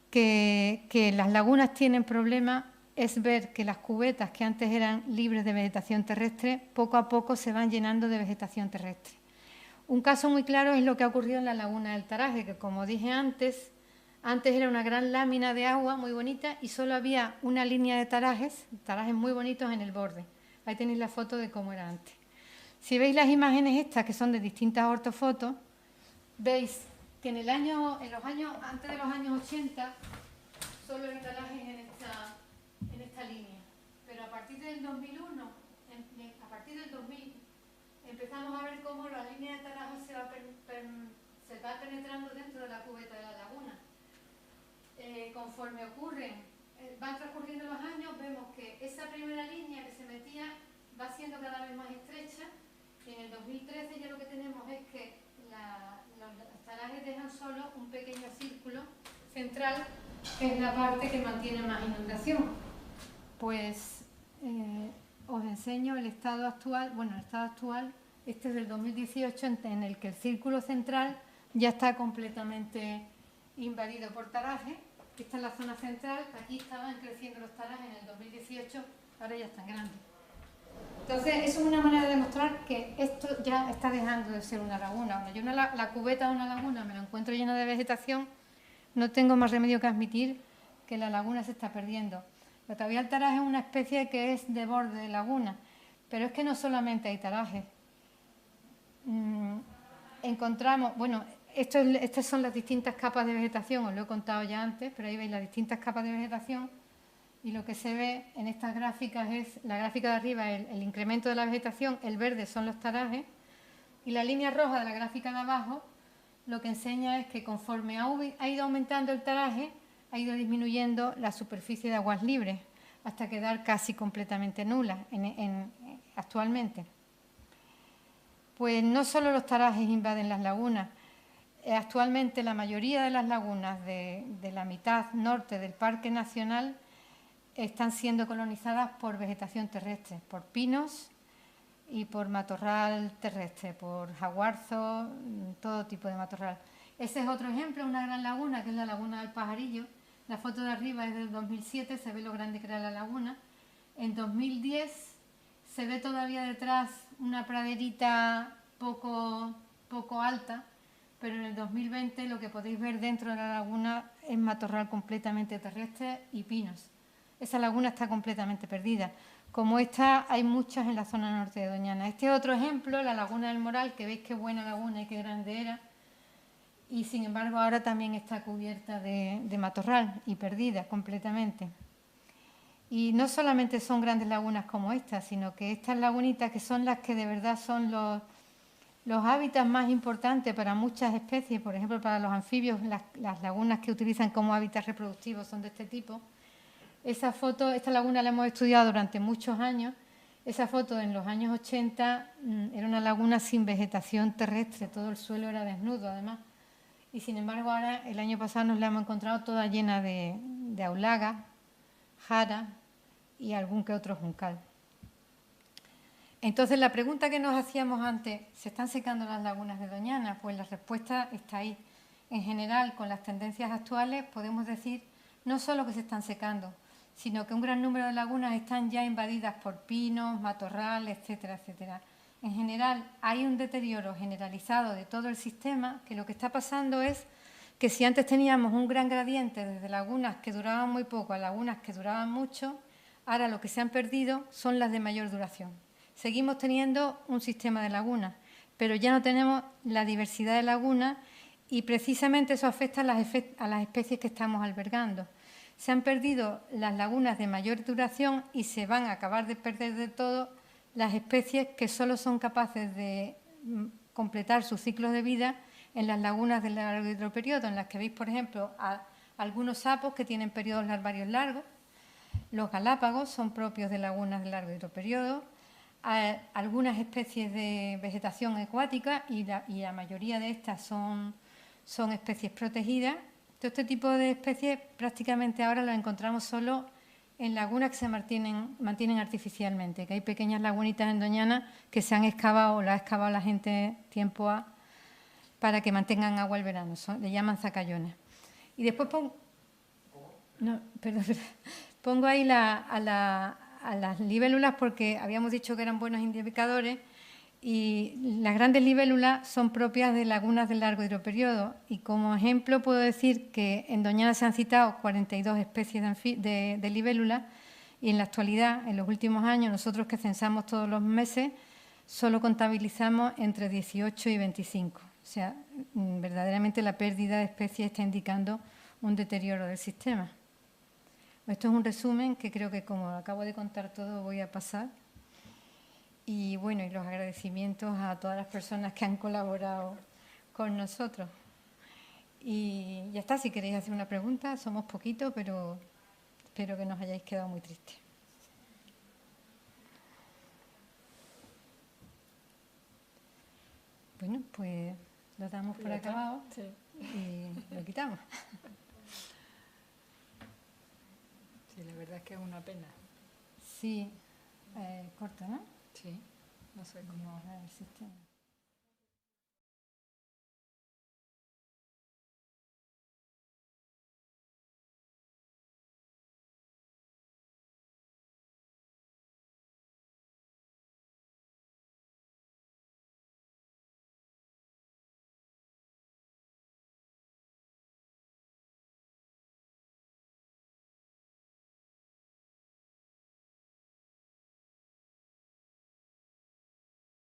que las lagunas tienen problemas es ver que las cubetas que antes eran libres de vegetación terrestre, poco a poco se van llenando de vegetación terrestre. Un caso muy claro es lo que ha ocurrido en la laguna del Taraje, que como dije antes era una gran lámina de agua muy bonita y solo había una línea de tarajes muy bonitos en el borde. Ahí tenéis la foto de cómo era antes. Si veis las imágenes estas, que son de distintas ortofotos, veis que antes de los años 80, solo hay tarajes en esta línea. Pero a partir del 2001, a partir del 2000, empezamos a ver cómo la línea de tarajes se va penetrando dentro de la cubeta de la laguna. Conforme van transcurriendo los años, vemos que esa primera línea que se metía va siendo cada vez más estrecha y en el 2013 ya lo que tenemos es que los tarajes dejan solo un pequeño círculo central, que es la parte que mantiene más inundación. Pues os enseño el estado actual. Bueno, el estado actual, este es del 2018, en el que el círculo central ya está completamente invadido por tarajes. Esta es la zona central, aquí estaban creciendo los tarajes en el 2018, ahora ya están grandes. Entonces, eso es una manera de demostrar que esto ya está dejando de ser una laguna. Cuando yo la cubeta de una laguna me la encuentro llena de vegetación, no tengo más remedio que admitir que la laguna se está perdiendo. Pero todavía el taraje es una especie que es de borde de laguna, pero es que no solamente hay tarajes. Encontramos, bueno, estas son las distintas capas de vegetación, os lo he contado ya antes, pero ahí veis las distintas capas de vegetación y lo que se ve en estas gráficas es, la gráfica de arriba es el incremento de la vegetación, el verde son los tarajes y la línea roja de la gráfica de abajo lo que enseña es que conforme ha ido aumentando el taraje, ha ido disminuyendo la superficie de aguas libres hasta quedar casi completamente nula actualmente. Pues no solo los tarajes invaden las lagunas, actualmente la mayoría de las lagunas de la mitad norte del Parque Nacional están siendo colonizadas por vegetación terrestre, por pinos y por matorral terrestre, por jaguarzo, todo tipo de matorral. Ese es otro ejemplo, una gran laguna, que es la laguna del Pajarillo. La foto de arriba es del 2007, se ve lo grande que era la laguna. En 2010 se ve todavía detrás una praderita poco alta, pero en el 2020 lo que podéis ver dentro de la laguna es matorral completamente terrestre y pinos. Esa laguna está completamente perdida. Como esta, hay muchas en la zona norte de Doñana. Este es otro ejemplo, la laguna del Moral, que veis qué buena laguna y qué grande era. Y sin embargo ahora también está cubierta de matorral y perdida completamente. Y no solamente son grandes lagunas como esta, sino que estas lagunitas, que son las que de verdad son los hábitats más importantes para muchas especies, por ejemplo para los anfibios, las lagunas que utilizan como hábitats reproductivos son de este tipo. Esta laguna la hemos estudiado durante muchos años Esa foto en los años 80 era una laguna sin vegetación terrestre, todo el suelo era desnudo además. Y sin embargo ahora, el año pasado nos la hemos encontrado toda llena de aulagas, jara y algún que otro juncal. Entonces la pregunta que nos hacíamos antes, ¿se están secando las lagunas de Doñana? Pues la respuesta está ahí. En general, con las tendencias actuales podemos decir no solo que se están secando, sino que un gran número de lagunas están ya invadidas por pinos, matorral, etcétera, etcétera. En general, hay un deterioro generalizado de todo el sistema, que lo que está pasando es que si antes teníamos un gran gradiente desde lagunas que duraban muy poco a lagunas que duraban mucho, ahora lo que se han perdido son las de mayor duración. Seguimos teniendo un sistema de lagunas, pero ya no tenemos la diversidad de lagunas y precisamente eso afecta a las especies que estamos albergando. Se han perdido las lagunas de mayor duración y se van a acabar de perder de todo las especies que solo son capaces de completar sus ciclos de vida en las lagunas de largo hidroperiodo, en las que veis, por ejemplo, algunos sapos que tienen periodos larvarios largos. Los galápagos son propios de lagunas de largo hidroperiodo. Algunas especies de vegetación acuática y la mayoría de estas son especies protegidas. Todo este tipo de especies prácticamente ahora las encontramos solo en lagunas que se mantienen artificialmente, que hay pequeñas lagunitas en Doñana que se han excavado o las ha excavado la gente tiempo para que mantengan agua el verano, le llaman zacallones. Y después pongo ahí a las libélulas porque habíamos dicho que eran buenos indicadores y las grandes libélulas son propias de lagunas de largo hidroperiodo y como ejemplo puedo decir que en Doñana se han citado 42 especies de libélulas y en la actualidad, en los últimos años, nosotros que censamos todos los meses, solo contabilizamos entre 18 y 25. O sea, verdaderamente la pérdida de especies está indicando un deterioro del sistema. Esto es un resumen que creo que como acabo de contar todo voy a pasar. Y bueno, y los agradecimientos a todas las personas que han colaborado con nosotros. Y ya está, si queréis hacer una pregunta, somos poquitos, pero espero que no os hayáis quedado muy tristes. Bueno, pues lo damos por acabado y lo quitamos. Sí, la verdad es que es una pena. Sí, corto, ¿no? Sí, no sé cómo. El sistema.